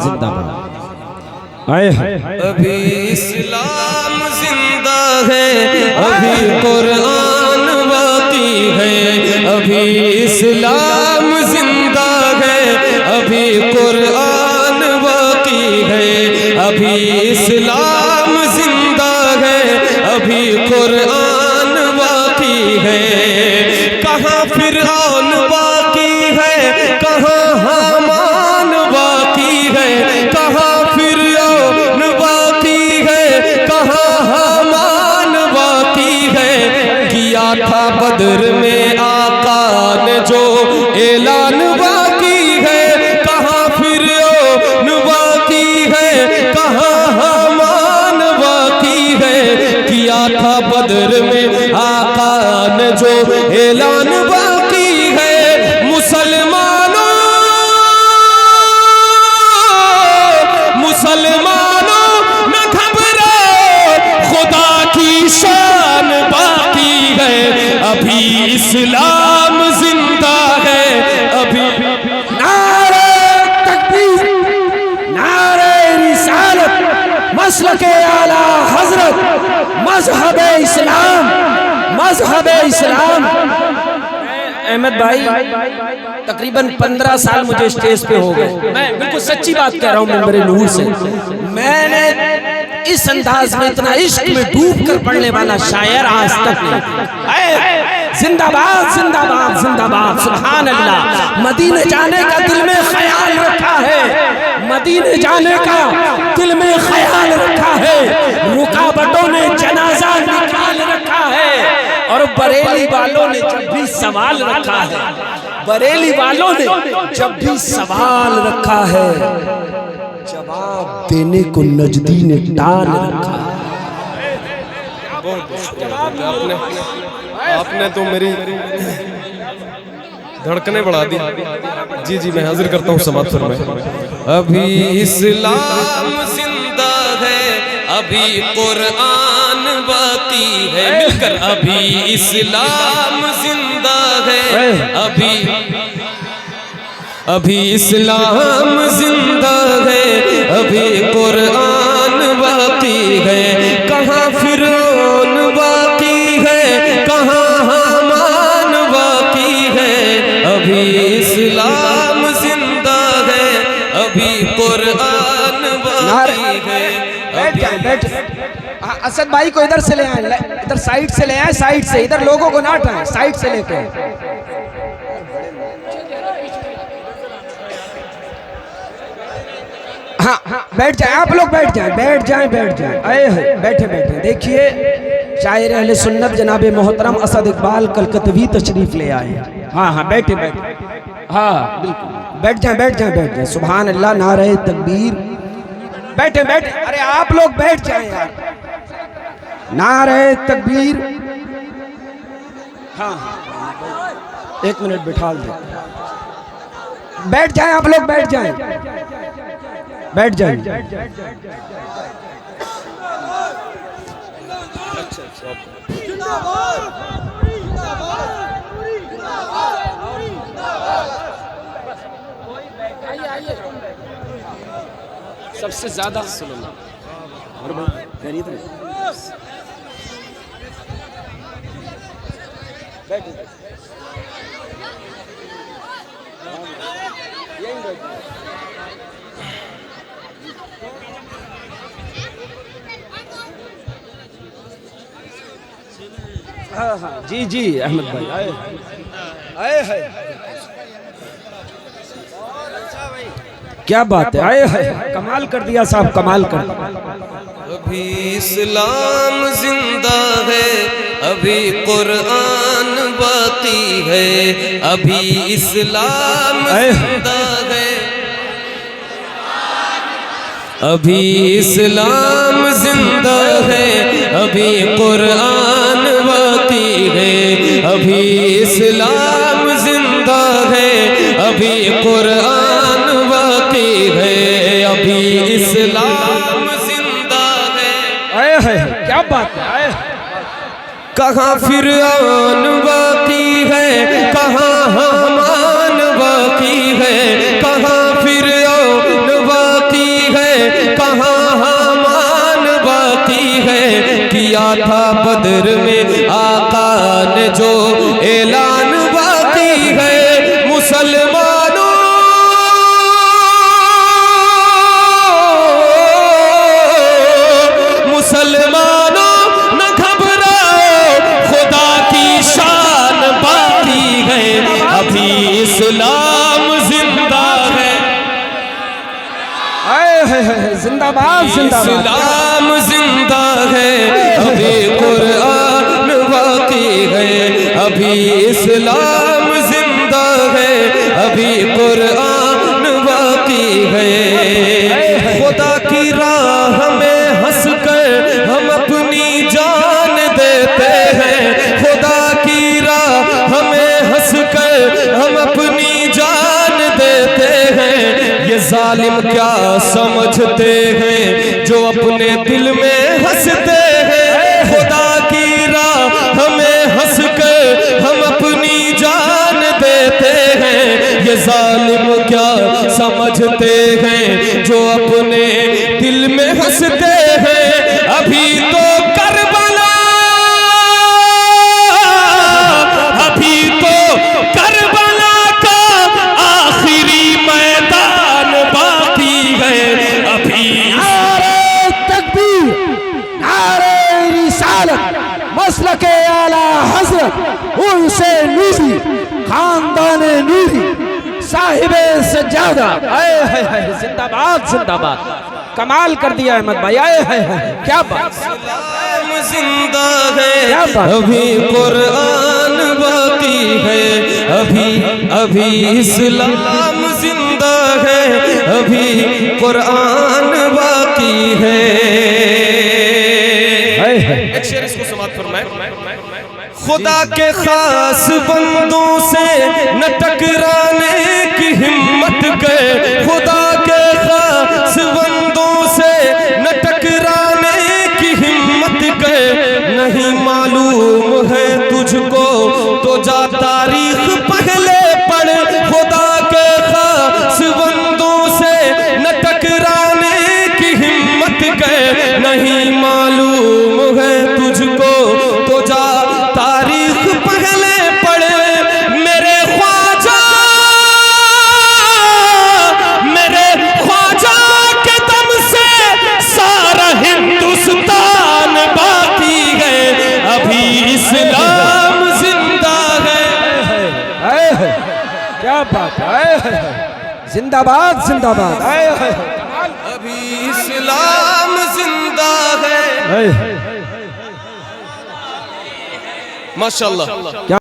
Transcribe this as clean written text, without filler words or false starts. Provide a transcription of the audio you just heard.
जिंदाबाद। आए अभी इस्लाम जिंदा है, अभी कुरान बाकी है, अभी इस्लाम जिंदा है, अभी कुरान बाकी है, अभी इस्लाम जिंदा है, अभी कुरान बाकी है। कहाँ फिरौन बाकी है, कहाँ हामान बाकी है, कहाँ फिरौन बाकी है, कहाँ हामान बाकी है। किया था बदर में आका ने जो ऐलान बाकी है, कहाँ फिरौन बाकी है, कहाँ हामान बाकी है। किया था बदर में आका ने जो ऐलान बाकी है। मुसलमानों मुसलमानों न घबराओ, खुदा की शान बाकी है, अभी इस्लाम जिंदा है, अभी। नारे तकबीर, नारे रिसालत, मसलके आला हजरत, मजहबे इस्लाम, मजहबे इस्लाम। अहमद भाई तकरीबन 15 साल मुझे स्टेज पे हो गए, मैं बिल्कुल सच्ची बात कह रहा हूँ मेरे नूर से। मैंने इस अंदाज में इतना इश्क में डूब कर पढ़ने वाला शायर आज तक नहीं। जिंदाबाद जिंदाबाद जिंदाबाद, सुभान अल्लाह। मदीने जाने का दिल में ख्याल रखा है, मदीने जाने का दिल में ख्याल रखा है, रुकावटों ने जनाजा निकाल रखा है। और बरेली वालों ने जब भी सवाल रखा है, बरेली वालों ने जब भी सवाल रखा है, जवाब देने को नजदी ने टाल रखा है। आपने तो मेरी धड़कने बढ़ा दी। जी जी, मैं हाजिर करता हूँ समाप्त फरमाएं। अभी इस्लाम जिंदा है, अभी कुरान बाकी है, मिलकर अभी इस्लाम जिंदा है, अभी इस्लाम जिंदा है, अभी कुरान बाकी है। कहाँ फिरौन बाकी है, कहाँ हामान बाकी है, अभी इस्लाम जिंदा है, अभी कुरान बाकी है। बैठ जाए, बैठ। असद भाई को इधर से ले आए, इधर साइड से ले आए, साइड से। इधर लोगों को ना हटाएं, साइड से लेके। हाँ हाँ, बैठ जाए आप लोग, बैठ जाए, बैठ जाए, बैठ जाए। आए हैं, बैठे बैठे। देखिए शायर अहले सुन्नत जनाब मोहतरम असद इकबाल कलकतवी तशरीफ ले आए। हाँ हाँ, बैठे बैठे। हाँ बिल्कुल, बैठ जाए, बैठ जाए, बैठ जाए। सुभान अल्लाह, नारे तकबीर। बैठे बैठे, अरे आप लोग बैठ जाए यार, नारे तकबीर। हाँ, एक मिनट बिठा दे। बैठ जाए आप लोग, बैठ जाए, बैठ जाए। सबसे ज्यादा खरीद रहे। हाँ हाँ, जी जी अहमद भाई आए आए है। क्या बात है, आए है, कमाल कर दिया साहब, कमाल कर दिया। अभी इस्लाम जिंदा है, अभी कुरान बाकी है, अभी इस्लाम जिंदा है, अभी इस्लाम जिंदा है, अभी कुरान बाकी है, अभी इस्लाम जिंदा है, अभी कुरान बाकी है, अभी इस्लाम जिंदा है। आए है, क्या बात है, आए। कहाँ फिरौन बाकी है, कहाँ हामान बाकी है, कहाँ फिरौन बाकी बदर में आका ने जो ऐलान बाकी है मुसलमानों मुसलमानों न घबराओ खुदा की शान बाकी है अभी इस्लाम जिंदा है जिंदाबाद जिंदाबाद इस्लाम जिंदा है अभी कुरान बाकी है अभी इस्लाम जिंदा है अभी कुरान बाकी है खुदा की राह में हंस कर हम अपनी जान देते हैं खुदा की राह में हंस कर हम अपनी जान देते हैं ये जालिम क्या समझते हैं जो अपने दिल में हंसते हैं खुदा की राह हमें हंस कर हम अपनी जान देते हैं ये जालिम क्या समझते हैं जो अपने दिल में हंसते हैं अभी तो करबला अभी तो करबला का आखिरी मैदान बाकी है अभी नारे तकबीर नारे रिसालत मसलके आला हजरत उनसे नूरी खानदान नूरी साहिबे सज्जादा आए है जिंदाबाद जिंदाबाद कमाल कर दिया अहमद भाई आए है क्या बात इस्लाम जिंदा है क्या बात अभी कुरान बाकी है अभी इस्लाम जिंदा है अभी कुरान बाकी है एक शेर इसको समाप्त फरमाए खुदा के खास बंदों से न टकराने की हिम्मत गए खुदा के खास बंदों से न टकराने की हिम्मत गए नहीं मालूम है तुझको तो जा तारीख पहले पढ़ खुदा के खास बंदों से न टकराने की हिम्मत गए नहीं मालूम है तुझको तो जा तारीख पहले पढ़े मेरे ख्वाजा के दम से सारा हिंदुस्तान बाकी है अभी इस्लाम जिंदा है क्या बात है जिंदाबाद जिंदाबाद अभी इस्लाम जिंदा है माशाल्लाह।